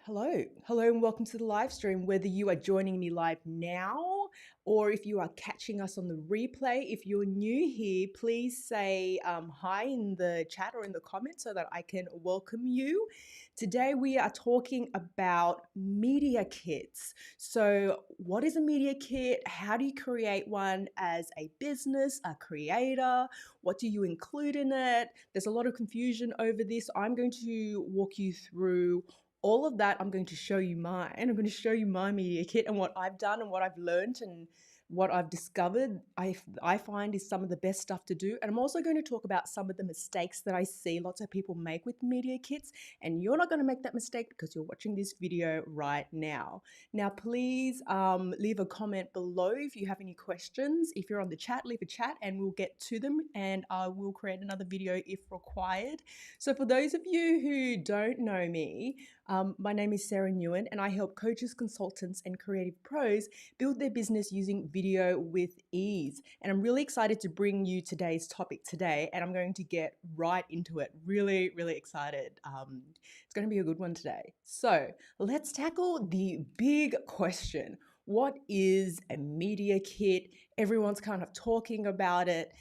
Hello, and welcome to the live stream. Whether you are joining me live now or if you are catching us on the replay, if you're new here, please say hi in the chat or in the comments so that I can welcome you. Today, we are talking about media kits. So, what is a media kit? How do you create one as a business, a creator? What do you include in it? There's a lot of confusion over this. I'm going to walk you through all of that. I'm going to show you mine. I'm going to show you my media kit and what I've done and what I've learned and what I've discovered I find is some of the best stuff to do. And I'm also going to talk about some of the mistakes that I see lots of people make with media kits. And you're not going to make that mistake because you're watching this video right now. Now, please leave a comment below if you have any questions. If you're on the chat, leave a chat and we'll get to them and I will create another video if required. So for those of you who don't know me, my name is Sara Nguyen and I help coaches, consultants, and creative pros build their business using video with ease. And I'm really excited to bring you today's topic today, and I'm going to get right into it. Really, really excited. It's going to be a good one today. So let's tackle the big question. What is a media kit? Everyone's kind of talking about it.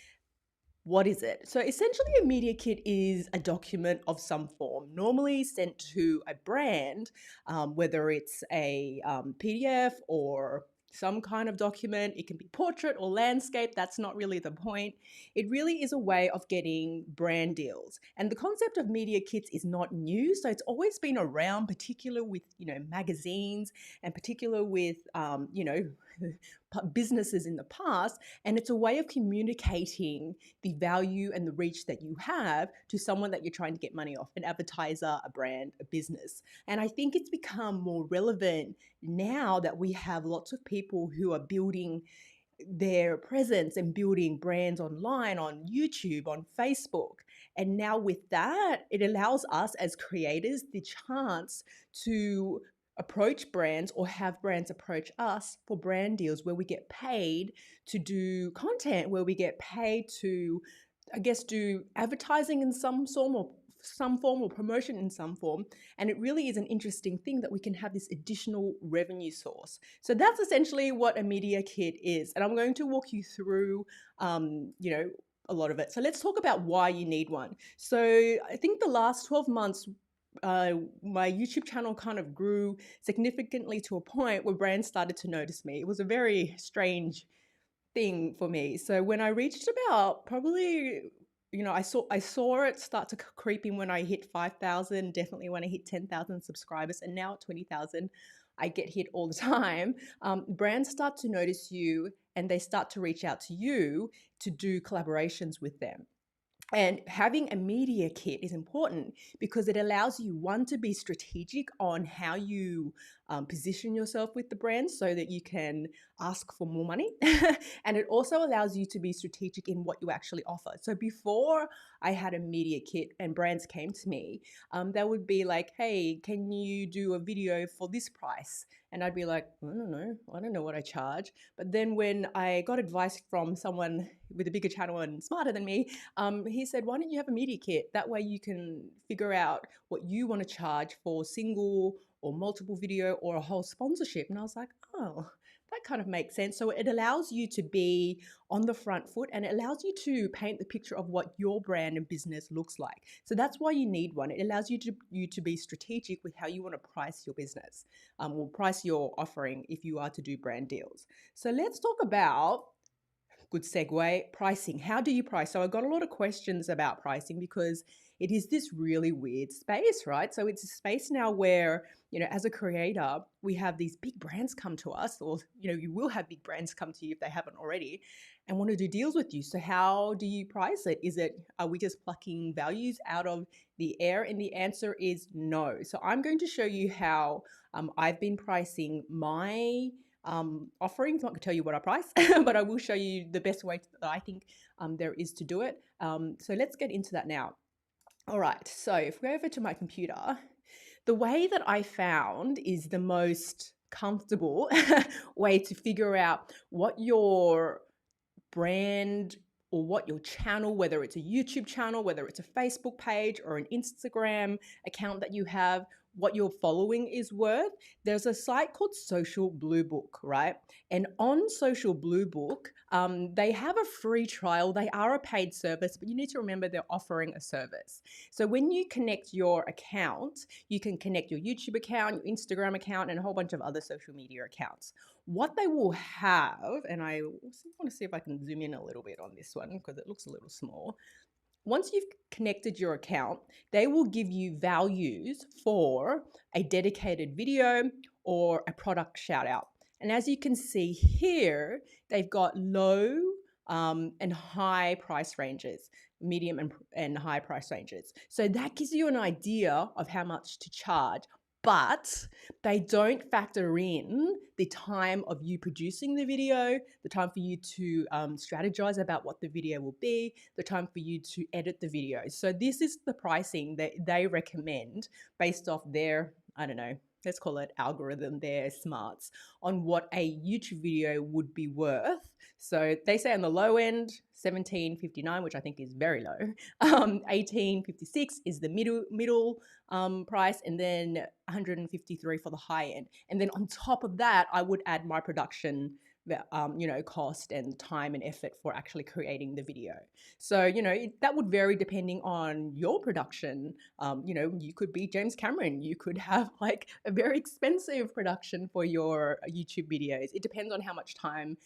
What is it? So essentially a media kit is a document of some form, normally sent to a brand, whether it's a PDF or some kind of document. It can be portrait or landscape. That's not really the point. It really is a way of getting brand deals. And the concept of media kits is not new. So it's always been around, particular with, magazines and particular with, businesses in the past. And it's a way of communicating the value and the reach that you have to someone that you're trying to get money off, an advertiser, a brand, a business. And I think it's become more relevant now that we have lots of people who are building their presence and building brands online, on YouTube, on Facebook. And now with that, it allows us as creators the chance to approach brands or have brands approach us for brand deals where we get paid to do content, where we get paid to, do advertising in some form or promotion in some form. And it really is an interesting thing that we can have this additional revenue source. So that's essentially what a media kit is. And I'm going to walk you through, a lot of it. So let's talk about why you need one. So I think the last 12 months, my YouTube channel kind of grew significantly to a point where brands started to notice me. It was a very strange thing for me. So when I reached about probably, I saw it start to creep in when I hit 5,000, definitely when I hit 10,000 subscribers, and now at 20,000, I get hit all the time. Brands start to notice you and they start to reach out to you to do collaborations with them. And having a media kit is important because it allows you, one, to be strategic on how you position yourself with the brand so that you can ask for more money. And it also allows you to be strategic in what you actually offer. So before I had a media kit and brands came to me, they would be like, hey, can you do a video for this price? And I'd be like, I don't know what I charge. But then when I got advice from someone with a bigger channel and smarter than me, he said, why don't you have a media kit? That way you can figure out what you want to charge for single or multiple video or a whole sponsorship. And I was like, oh, that kind of makes sense. So it allows you to be on the front foot and it allows you to paint the picture of what your brand and business looks like. So that's why you need one. It allows you to be strategic with how you want to price your business, or price your offering if you are to do brand deals. So let's talk about, good segue, pricing. How do you price? So I got a lot of questions about pricing because it is this really weird space, right? So it's a space now where, as a creator, we have these big brands come to us, or, you will have big brands come to you if they haven't already and want to do deals with you. So how do you price it? Are we just plucking values out of the air? And the answer is no. So I'm going to show you how I've been pricing my offerings. I'm not going to tell you what I price, but I will show you the best way that I think there is to do it. So let's get into that now. All right, so if we go over to my computer, the way that I found is the most comfortable way to figure out what your brand or what your channel, whether it's a YouTube channel, whether it's a Facebook page or an Instagram account that you have, what your following is worth, there's a site called Social Blue Book, right? And on Social Blue Book, they have a free trial. They are a paid service, but you need to remember they're offering a service. So when you connect your account, you can connect your YouTube account, your Instagram account, and a whole bunch of other social media accounts. What they will have, and I want to see if I can zoom in a little bit on this one because it looks a little small. Once you've connected your account, they will give you values for a dedicated video or a product shout out. And as you can see here, they've got low and high price ranges, medium and high price ranges. So that gives you an idea of how much to charge. But they don't factor in the time of you producing the video, the time for you to strategize about what the video will be, the time for you to edit the video. So this is the pricing that they recommend based off their, I don't know, let's call it algorithm, their smarts on what a YouTube video would be worth. So they say on the low end, $17.59, which I think is very low. $18.56 is the middle price, and then $153 for the high end. And then on top of that, I would add my production cost and time and effort for actually creating the video. So, that would vary depending on your production. You could be James Cameron. You could have like a very expensive production for your YouTube videos. It depends on how much time,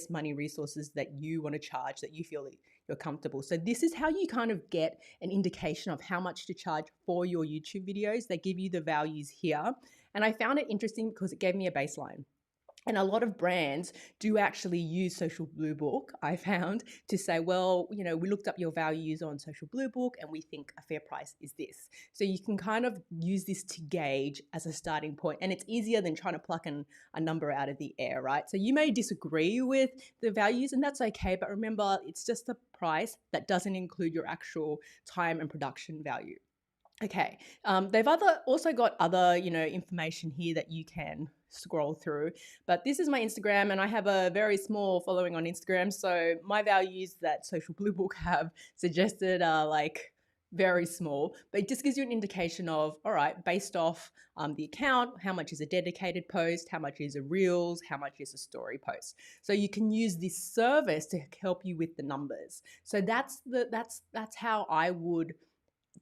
money, resources that you want to charge, that you feel that you're comfortable. So this is how you kind of get an indication of how much to charge for your YouTube videos. They give you the values here. And I found it interesting because it gave me a baseline. And a lot of brands do actually use Social Blue Book, I found, to say, well, we looked up your values on Social Blue Book and we think a fair price is this. So you can kind of use this to gauge as a starting point. And it's easier than trying to pluck a number out of the air, right? So you may disagree with the values, and that's okay. But remember, it's just a price that doesn't include your actual time and production value. Okay, they've also got other, information here that you can scroll through. But this is my Instagram, and I have a very small following on Instagram. So my values that Social Blue Book have suggested are like very small, but it just gives you an indication of, all right, based off the account, how much is a dedicated post, how much is a reels, how much is a story post. So you can use this service to help you with the numbers. So that's how I would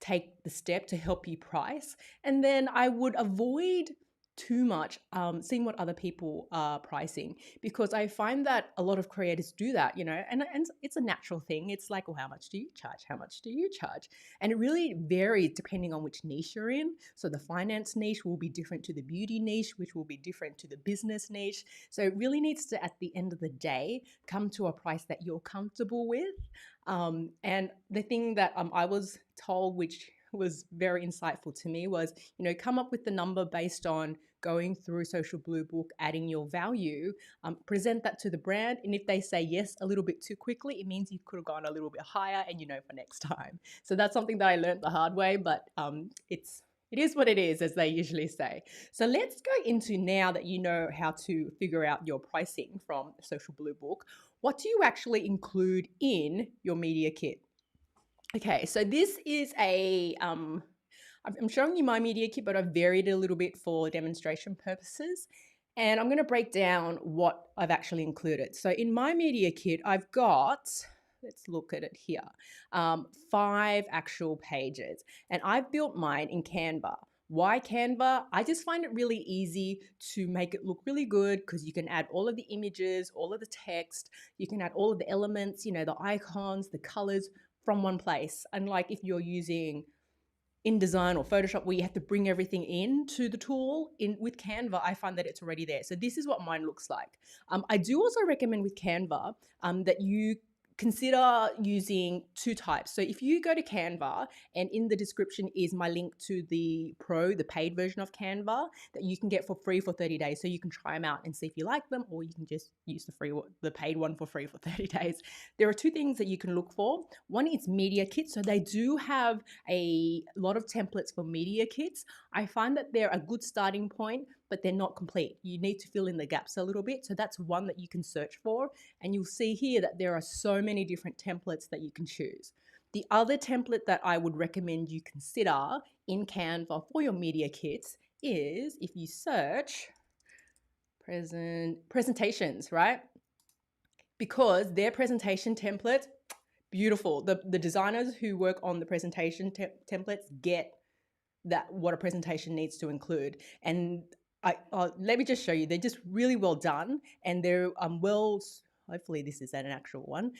take the step to help you price. And then I would avoid too much seeing what other people are pricing, because I find that a lot of creators do that, and it's a natural thing. It's like, well, how much do you charge? How much do you charge? And it really varies depending on which niche you're in. So the finance niche will be different to the beauty niche, which will be different to the business niche. So it really needs to, at the end of the day, come to a price that you're comfortable with. And the thing that I was told, which was very insightful to me, was, come up with the number based on going through Social Blue Book, adding your value, present that to the brand. And if they say yes a little bit too quickly, it means you could have gone a little bit higher and for next time. So that's something that I learned the hard way, but it is what it is, as they usually say. So let's go into, now that you know how to figure out your pricing from Social Blue Book, what do you actually include in your media kit? Okay, so this is I'm showing you my media kit, but I've varied it a little bit for demonstration purposes. And I'm going to break down what I've actually included. So in my media kit, I've got, let's look at it here, 5 actual pages. And I've built mine in Canva. Why Canva? I just find it really easy to make it look really good, because you can add all of the images, all of the text, you can add all of the elements, the icons, the colors from one place. Unlike if you're using InDesign or Photoshop, where you have to bring everything into the tool, with Canva, I find that it's already there. So this is what mine looks like. I do also recommend with Canva that you consider using 2 types. So if you go to Canva, and in the description is my link to the paid version of Canva that you can get for free for 30 days. So you can try them out and see if you like them, or you can just use the paid one for free for 30 days. There are 2 things that you can look for. One is media kits. So they do have a lot of templates for media kits. I find that they're a good starting point, but they're not complete. You need to fill in the gaps a little bit. So that's one that you can search for. And you'll see here that there are so many different templates that you can choose. The other template that I would recommend you consider in Canva for your media kits is if you search presentations, right? Because their presentation templates, beautiful. The designers who work on the presentation templates get that what a presentation needs to include. And let me just show you. They're just really well done, and they're well. Hopefully, this is an actual one.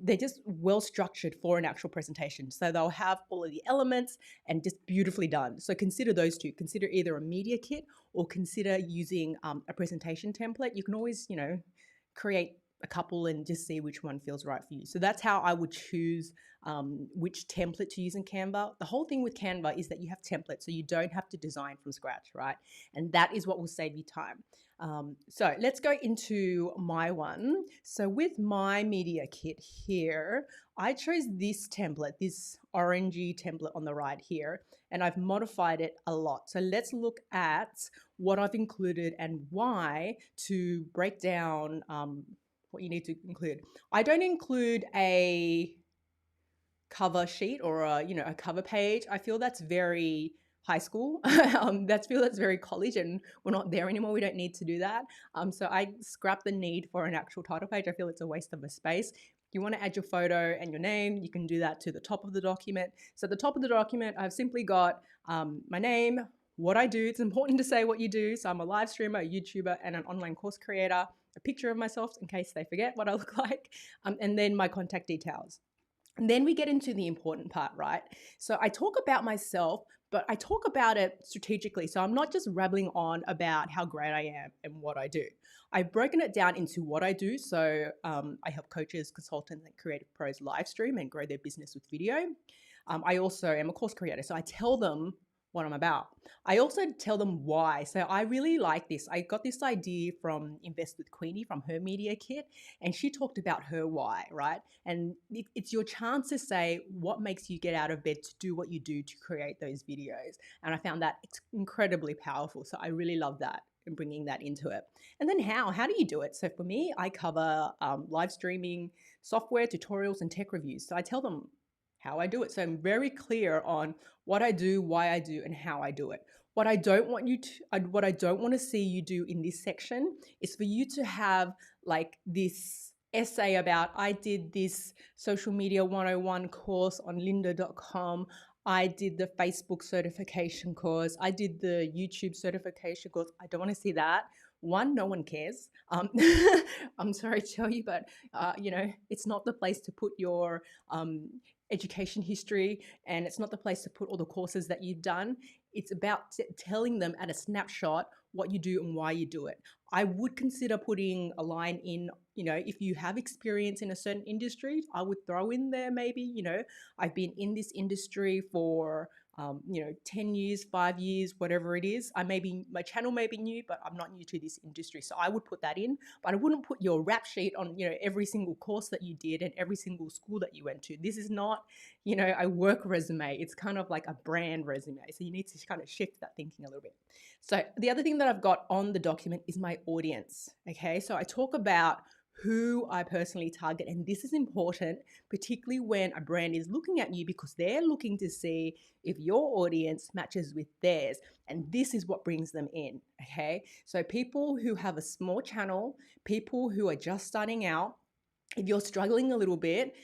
They're just well structured for an actual presentation. So they'll have all of the elements and just beautifully done. So consider those two. Consider either a media kit or consider using a presentation template. You can always, create a couple and just see which one feels right for you. So that's how I would choose which template to use in Canva. The whole thing with Canva is that you have templates, so you don't have to design from scratch, right? And that is what will save you time. So let's go into my one. So with my media kit here, I chose this template, this orangey template on the right here, and I've modified it a lot. So let's look at what I've included and why to break down what you need to include. I don't include a cover sheet or a cover page. I feel that's very high school. That's very college, and we're not there anymore. We don't need to do that. So I scrap the need for an actual title page. I feel it's a waste of a space. If you want to add your photo and your name, you can do that to the top of the document. So at the top of the document, I've simply got my name, what I do. It's important to say what you do. So I'm a live streamer, a YouTuber, and an online course creator. A picture of myself in case they forget what I look like, and then my contact details. And then we get into the important part, right? So I talk about myself, but I talk about it strategically. So I'm not just rambling on about how great I am and what I do. I've broken it down into what I do. So I help coaches, consultants, and creative pros live stream and grow their business with video. I also am a course creator. So I tell them what I'm about. I also tell them why. So I really like this. I got this idea from Invest with Queenie from her media kit, and she talked about her why, right? And it's your chance to say what makes you get out of bed to do what you do to create those videos. And I found that it's incredibly powerful. So I really love that and bringing that into it. And then how do you do it? So for me, I cover live streaming, software, tutorials, and tech reviews. So I tell them how I do it. So I'm very clear on what I do, why I do, and how I do it. What I don't want to see you do in this section is for you to have like this essay about I did this social media 101 course on lynda.com. I did the Facebook certification course. I did the YouTube certification course. I don't want to see that. One, no one cares. I'm sorry to tell you, but it's not the place to put your education history, and it's not the place to put all the courses that you've done. It's about telling them at a snapshot what you do and why you do it. I would consider putting a line in, if you have experience in a certain industry, I would throw in there maybe, I've been in this industry for 10 years, 5 years, whatever it is. My channel may be new, but I'm not new to this industry. So I would put that in, but I wouldn't put your rap sheet on, every single course that you did and every single school that you went to. This is not, a work resume. It's kind of like a brand resume. So you need to kind of shift that thinking a little bit. So the other thing that I've got on the document is my audience. Okay. So I talk about who I personally target. And this is important, particularly when a brand is looking at you because they're looking to see if your audience matches with theirs. And this is what brings them in. Okay. So people who have a small channel, people who are just starting out, if you're struggling a little bit,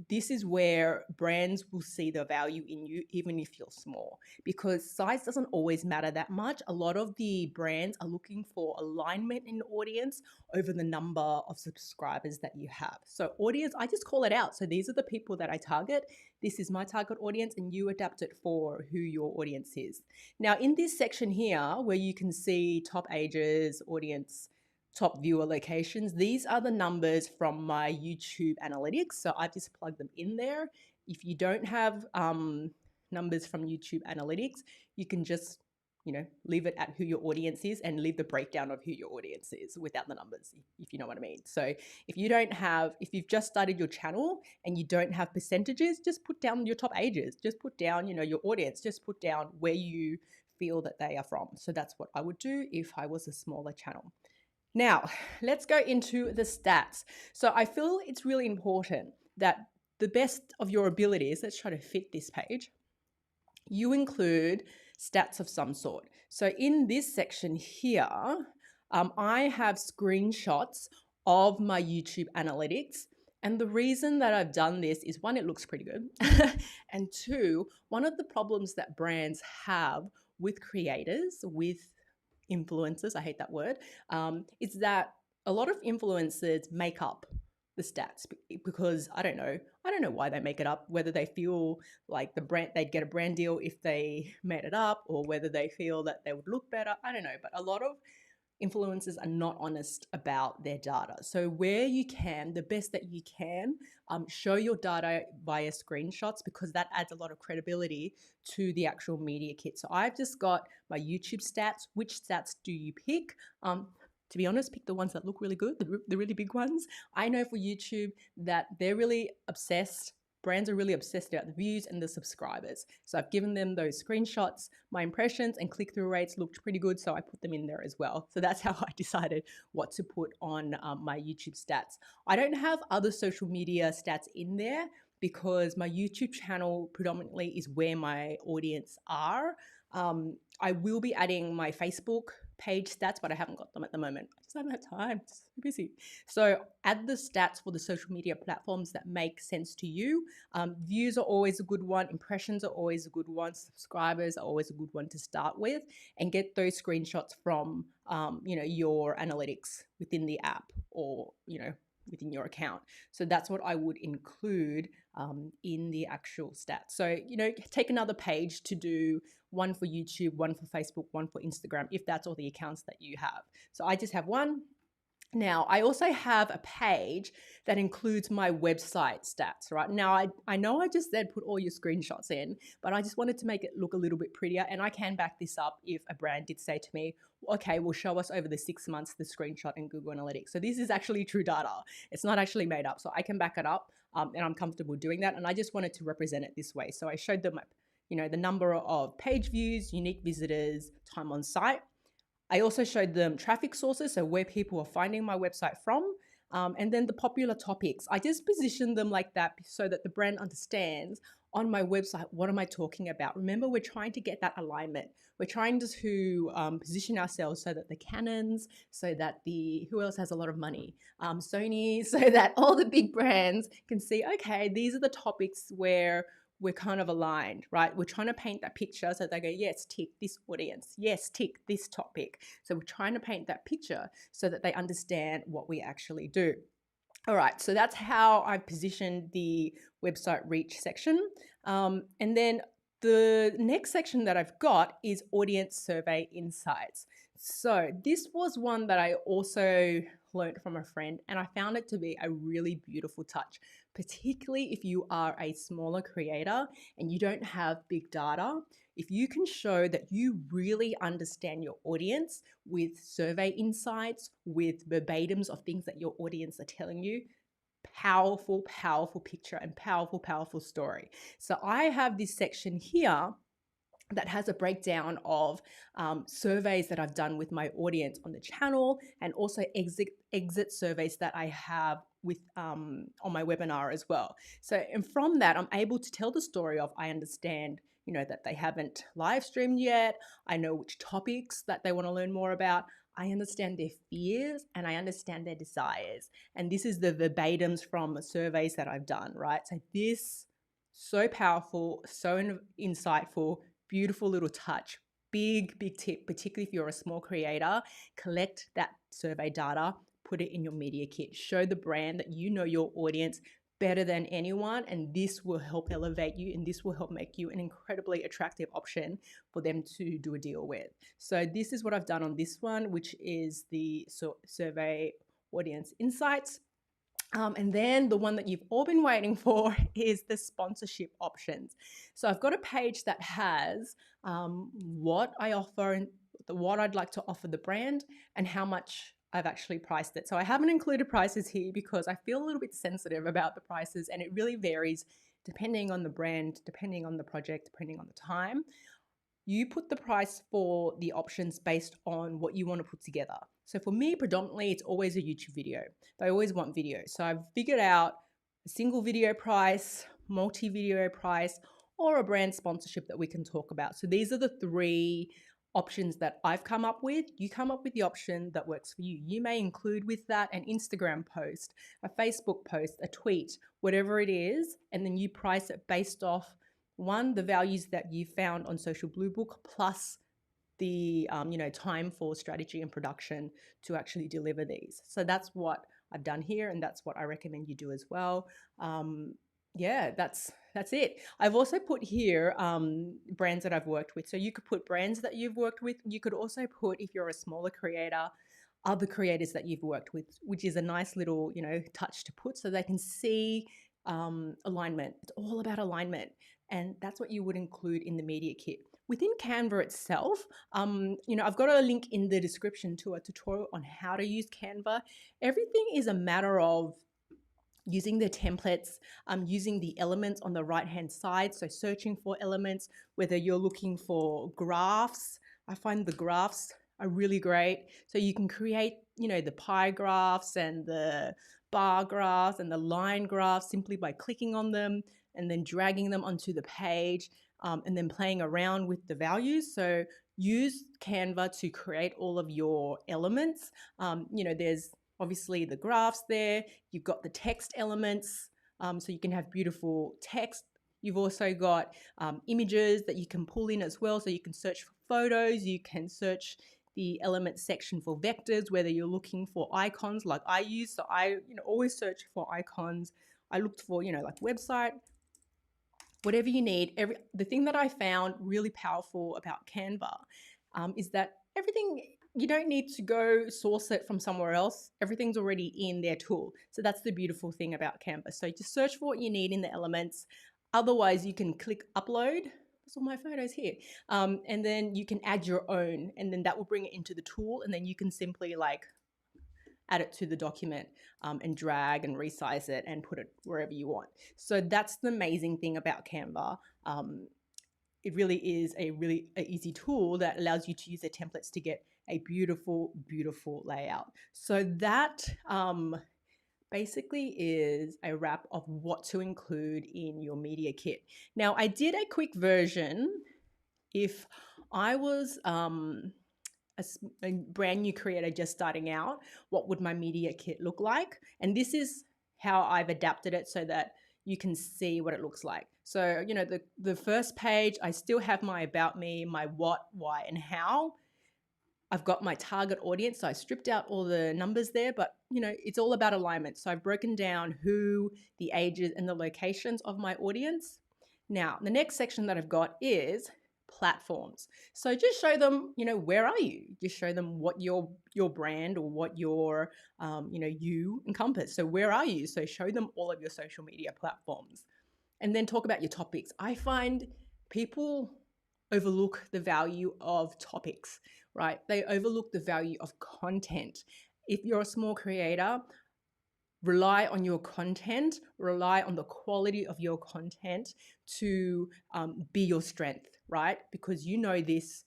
this is where brands will see the value in you, even if you're small, because size doesn't always matter that much. A lot of the brands are looking for alignment in audience over the number of subscribers that you have. So audience, I just call it out. So these are the people that I target. This is my target audience, and you adapt it for who your audience is. Now, in this section here, where you can see top ages, audience, top viewer locations, these are the numbers from my YouTube analytics. So I just plug them in there. If you don't have numbers from YouTube analytics, you can just leave it at who your audience is and leave the breakdown of who your audience is without the numbers, if you know what I mean. So if you've just started your channel and you don't have percentages, just put down your top ages, just put down, your audience, just put down where you feel that they are from. So that's what I would do if I was a smaller channel. Now, let's go into the stats. So I feel it's really important that the best of your abilities, let's try to fit this page, you include stats of some sort. So in this section here, I have screenshots of my YouTube analytics. And the reason that I've done this is, one, it looks pretty good. And two, one of the problems that brands have with creators, with influencers, I hate that word, is that a lot of influencers make up the stats because I don't know why they make it up, whether they feel like they'd get a brand deal if they made it up, or whether they feel that they would look better. I don't know, but a lot of influencers are not honest about their data. So where you can, the best that you can, show your data via screenshots, because that adds a lot of credibility to the actual media kit. So I've just got my YouTube stats. Which stats do you pick? To be honest, pick the ones that look really good, the really big ones. I know for YouTube that they're really obsessed. Brands are really obsessed about the views and the subscribers. So I've given them those screenshots. My impressions and click-through rates looked pretty good, so I put them in there as well. So that's how I decided what to put on my YouTube stats. I don't have other social media stats in there because my YouTube channel predominantly is where my audience are. I will be adding my Facebook page stats, but I haven't got them at the moment. I just haven't had time. Just so busy. So add the stats for the social media platforms that make sense to you. Views are always a good one. Impressions are always a good one. Subscribers are always a good one to start with, and get those screenshots from your analytics within the app, or within your account. So that's what I would include in the actual stats. So take another page to do one for YouTube, one for Facebook, one for Instagram, if that's all the accounts that you have. So I just have one. Now, I also have a page that includes my website stats, right? Now, I know I just said put all your screenshots in, but I just wanted to make it look a little bit prettier. And I can back this up if a brand did say to me, okay, well, show us over the 6 months the screenshot in Google Analytics. So this is actually true data. It's not actually made up. So I can back it up, and I'm comfortable doing that. And I just wanted to represent it this way. So I showed them the number of page views, unique visitors, time on site. I also showed them traffic sources, so where people are finding my website from, and then the popular topics. I just positioned them like that so that the brand understands on my website, what am I talking about? Remember, we're trying to get that alignment. We're trying to position ourselves so that the Canons, so that who else has a lot of money? Sony, so that all the big brands can see, okay, these are the topics where we're kind of aligned, right? We're trying to paint that picture so they go, yes, tick this audience. Yes, tick this topic. So we're trying to paint that picture so that they understand what we actually do. All right, so that's how I've positioned the website reach section. And then the next section that I've got is audience survey insights. So this was one that I also learned from a friend, and I found it to be a really beautiful touch, particularly if you are a smaller creator and you don't have big data. If you can show that you really understand your audience with survey insights, with verbatims of things that your audience are telling you, powerful, powerful picture and powerful, powerful story. So I have this section here that has a breakdown of surveys that I've done with my audience on the channel, and also exit surveys that I have with on my webinar as well. So, and from that, I'm able to tell the story of, I understand, that they haven't live streamed yet. I know which topics that they want to learn more about. I understand their fears and I understand their desires. And this is the verbatims from the surveys that I've done, right? So this, so powerful, so insightful, beautiful little touch. Big tip, particularly if you're a small creator, collect that survey data, put it in your media kit. Show the brand that you know your audience better than anyone, and this will help elevate you, and this will help make you an incredibly attractive option for them to do a deal with. So this is what I've done on this one, which is the survey audience insights. And then the one that you've all been waiting for is the sponsorship options. So I've got a page that has what I offer and what I'd like to offer the brand and how much I've actually priced it. So I haven't included prices here because I feel a little bit sensitive about the prices, and it really varies depending on the brand, depending on the project, depending on the time. You put the price for the options based on what you want to put together. So for me, predominantly, it's always a YouTube video. They always want video. So I've figured out a single video price, multi-video price, or a brand sponsorship that we can talk about. So these are the three options that I've come up with. You come up with the option that works for you. You may include with that an Instagram post, a Facebook post, a tweet, whatever it is, and then you price it based off one, the values that you found on Social Blue Book, plus the time for strategy and production to actually deliver these. So that's what I've done here, and that's what I recommend you do as well. Yeah, that's it. I've also put here brands that I've worked with. So you could put brands that you've worked with. You could also put, if you're a smaller creator, other creators that you've worked with, which is a nice little touch to put so they can see alignment. It's all about alignment, and that's what you would include in the media kit. Within Canva itself, I've got a link in the description to a tutorial on how to use Canva. Everything is a matter of using the templates, using the elements on the right-hand side. So searching for elements, whether you're looking for graphs, I find the graphs are really great. So you can create, the pie graphs and the bar graphs and the line graphs simply by clicking on them and then dragging them onto the page, and then playing around with the values. So use Canva to create all of your elements. There's obviously the graphs there. You've got the text elements, so you can have beautiful text. You've also got images that you can pull in as well. So you can search for photos. You can search the elements section for vectors, whether you're looking for icons like I use. So I always search for icons. I looked for, like website, whatever you need. The thing that I found really powerful about Canva is that everything, you don't need to go source it from somewhere else. Everything's already in their tool. So that's the beautiful thing about Canva. So just search for what you need in the elements. Otherwise, you can click upload. That's all my photos here. And then you can add your own, and then that will bring it into the tool. And then you can simply add it to the document, and drag and resize it and put it wherever you want. So that's the amazing thing about Canva. It really is a really easy tool that allows you to use the templates to get a beautiful, beautiful layout. So that basically is a wrap of what to include in your media kit. Now, I did a quick version. If I was a brand new creator just starting out, what would my media kit look like? And this is how I've adapted it so that you can see what it looks like. So, the first page, I still have my about me, my what, why, and how. I've got my target audience, so I stripped out all the numbers there, but it's all about alignment. So I've broken down who, the ages, and the locations of my audience. Now, the next section that I've got is platforms. So just show them, where are you? Just show them what your brand or what your, you encompass. So where are you? So show them all of your social media platforms. And then talk about your topics. I find people overlook the value of topics, right? They overlook the value of content. If you're a small creator, rely on your content, rely on the quality of your content to be your strength, right? Because you know this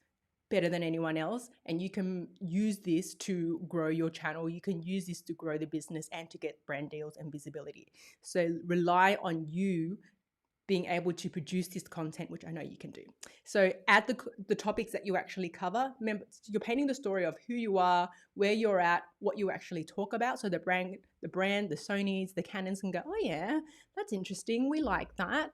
better than anyone else, and you can use this to grow your channel. You can use this to grow the business and to get brand deals and visibility. So rely on you being able to produce this content, which I know you can do. So add the topics that you actually cover. Remember, you're painting the story of who you are, where you're at, what you actually talk about. So the brand, the Sonys, the Canons can go, oh yeah, that's interesting. We like that.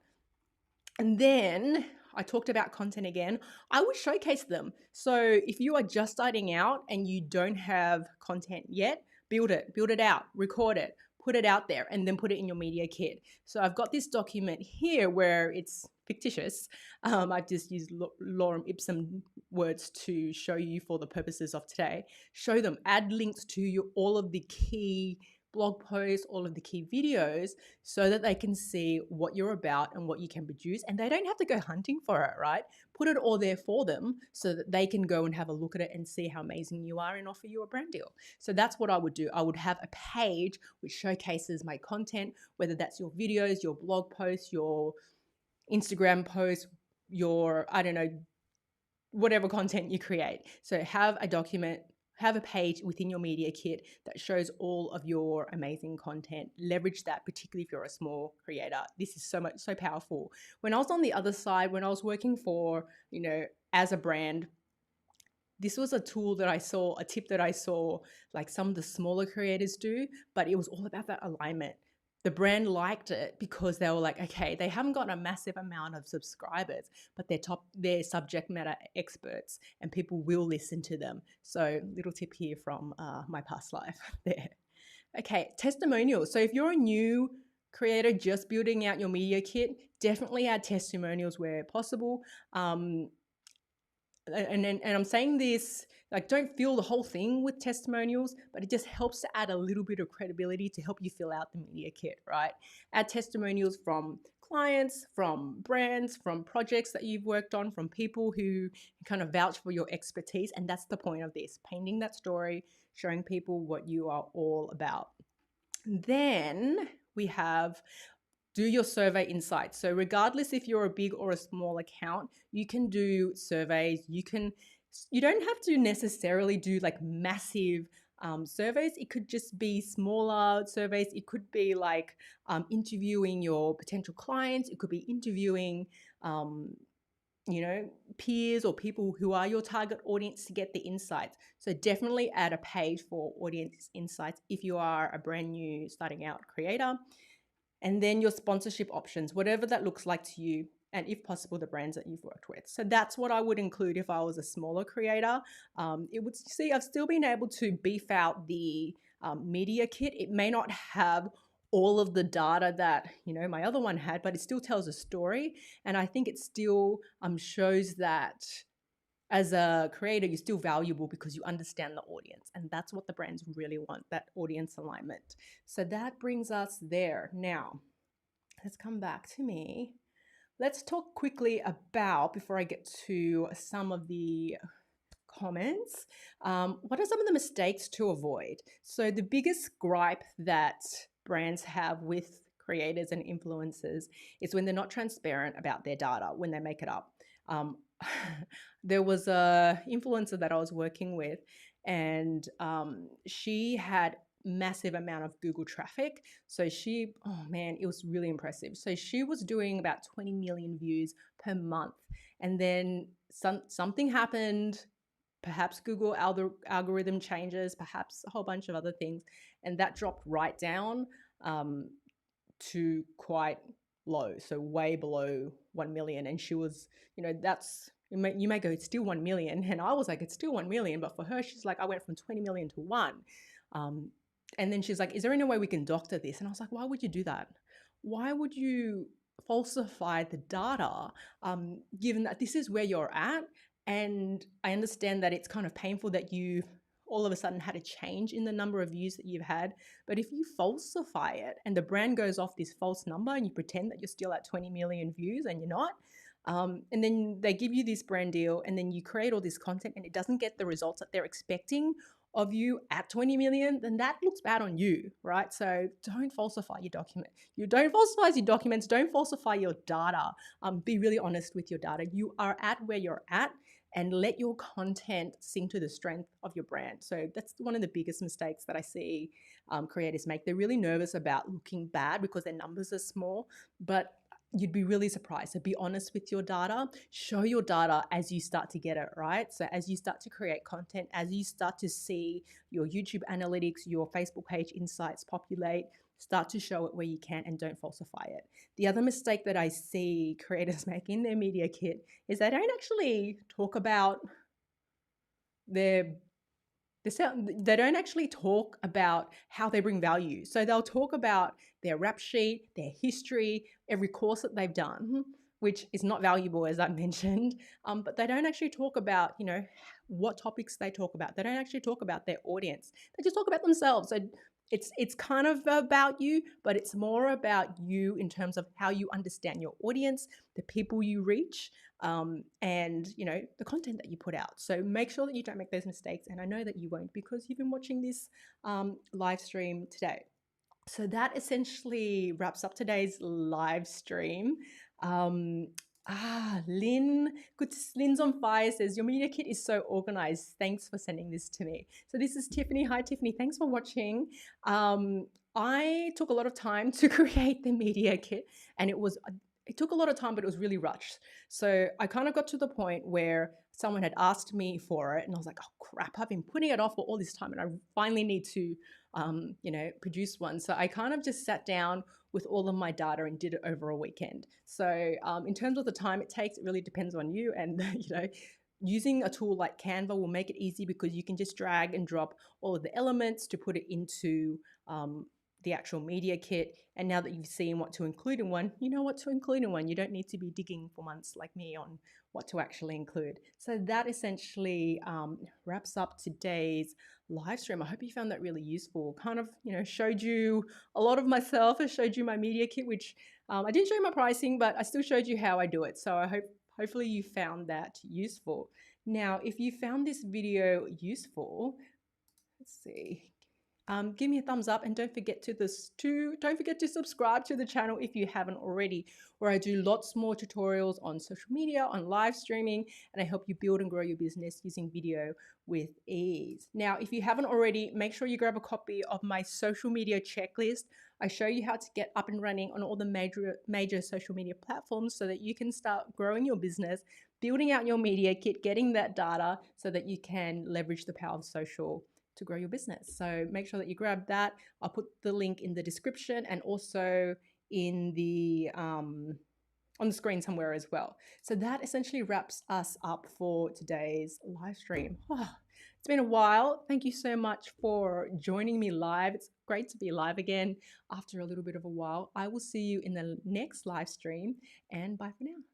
And then I talked about content again. I would showcase them. So if you are just starting out and you don't have content yet, build it out, record it, put it out there, and then put it in your media kit. So I've got this document here where it's fictitious. I've just used lorem ipsum words to show you for the purposes of today. Show them, add links to all of the key blog posts, all of the key videos, so that they can see what you're about and what you can produce. And they don't have to go hunting for it, right? Put it all there for them so that they can go and have a look at it and see how amazing you are and offer you a brand deal. So that's what I would do. I would have a page which showcases my content, whether that's your videos, your blog posts, your Instagram posts, your, whatever content you create. So have a document, have a page within your media kit that shows all of your amazing content. Leverage that, particularly if you're a small creator. This is so powerful. When I was on the other side, when I was working for, as a brand, this was a tool that I saw, a tip that I saw, like some of the smaller creators do, but it was all about that alignment. The brand liked it because they were like, okay, they haven't got a massive amount of subscribers, but they're subject matter experts and people will listen to them. So little tip here from my past life there. Okay, testimonials. So if you're a new creator just building out your media kit, definitely add testimonials where possible. And I'm saying this, like, don't fill the whole thing with testimonials, but it just helps to add a little bit of credibility to help you fill out the media kit, right? Add testimonials from clients, from brands, from projects that you've worked on, from people who kind of vouch for your expertise. And that's the point of this, painting that story, showing people what you are all about. Then we have do your survey insights. So regardless if you're a big or a small account, you can do surveys. You don't have to necessarily do like massive surveys. It could just be smaller surveys. It could be like interviewing your potential clients. It could be interviewing peers or people who are your target audience to get the insights. So definitely add a page for audience insights if you are a brand new starting out creator. And then your sponsorship options, whatever that looks like to you, and if possible, the brands that you've worked with. So that's what I would include if I was a smaller creator. I've still been able to beef out the media kit. It may not have all of the data that my other one had, but it still tells a story. And I think it still shows that as a creator, you're still valuable because you understand the audience. And that's what the brands really want, that audience alignment. So that brings us there. Now, let's come back to me. Let's talk quickly about, before I get to some of the comments, what are some of the mistakes to avoid? So the biggest gripe that brands have with creators and influencers is when they're not transparent about their data, when they make it up. There was a influencer that I was working with, and she had massive amount of Google traffic. So oh man, it was really impressive. So she was doing about 20 million views per month. And then something happened, perhaps Google algorithm changes, perhaps a whole bunch of other things. And that dropped right down to quite low, so way below 1 million. And she was, you may go, it's still 1 million. And I was like, it's still 1 million. But for her, she's like, I went from 20 million to 1. And then she's like, is there any way we can doctor this? And I was like, why would you do that? Why would you falsify the data, given that this is where you're at? And I understand that it's kind of painful that you all of a sudden had a change in the number of views that you've had. But if you falsify it and the brand goes off this false number and you pretend that you're still at 20 million views and you're not, and then they give you this brand deal and then you create all this content and it doesn't get the results that they're expecting of you at 20 million, then that looks bad on you, right? So don't falsify your document. You don't falsify your documents, don't falsify your data. Be really honest with your data. You are at where you're at, and let your content sing to the strength of your brand. So that's one of the biggest mistakes that I see creators make. They're really nervous about looking bad because their numbers are small, but you'd be really surprised. So be honest with your data. Show your data as you start to get it right. So as you start to create content, as you start to see your YouTube analytics, your Facebook page insights populate, start to show it where you can and don't falsify it. The other mistake that I see creators make in their media kit is they don't actually talk about they don't actually talk about how they bring value. So they'll talk about their rap sheet, their history, every course that they've done, which is not valuable, as I mentioned. But they don't actually talk about, what topics they talk about. They don't actually talk about their audience. They just talk about themselves. So it's kind of about you, but it's more about you in terms of how you understand your audience, the people you reach, and the content that you put out. So make sure that you don't make those mistakes, and I know that you won't because you've been watching this live stream today. So that essentially wraps up today's live stream. Lynn's on fire says, your media kit is so organized. Thanks for sending this to me. So this is Tiffany. Hi, Tiffany. Thanks for watching. I took a lot of time to create the media kit, and it took a lot of time, but it was really rushed. So I kind of got to the point where someone had asked me for it, and I was like, oh crap, I've been putting it off for all this time, and I finally need to, produce one. So I kind of just sat down with all of my data and did it over a weekend. So in terms of the time it takes, it really depends on you. And using a tool like Canva will make it easy because you can just drag and drop all of the elements to put it into the actual media kit. And now that you've seen what to include in one, you know what to include in one. You don't need to be digging for months like me on what to actually include. So that essentially wraps up today's live stream. I hope you found that really useful. Kind of, showed you a lot of myself. I showed you my media kit, which I didn't show you my pricing, but I still showed you how I do it. So hopefully you found that useful. Now, if you found this video useful, let's see. Give me a thumbs up, and don't forget to subscribe to the channel if you haven't already, where I do lots more tutorials on social media, on live streaming, and I help you build and grow your business using video with ease. Now, if you haven't already, make sure you grab a copy of my social media checklist. I show you how to get up and running on all the major social media platforms so that you can start growing your business, building out your media kit, getting that data so that you can leverage the power of social to grow your business. So make sure that you grab that. I'll put the link in the description and also in the on the screen somewhere as well. So that essentially wraps us up for today's live stream. Oh, it's been a while. Thank you so much for joining me live. It's great to be live again after a little bit of a while. I will see you in the next live stream, and bye for now.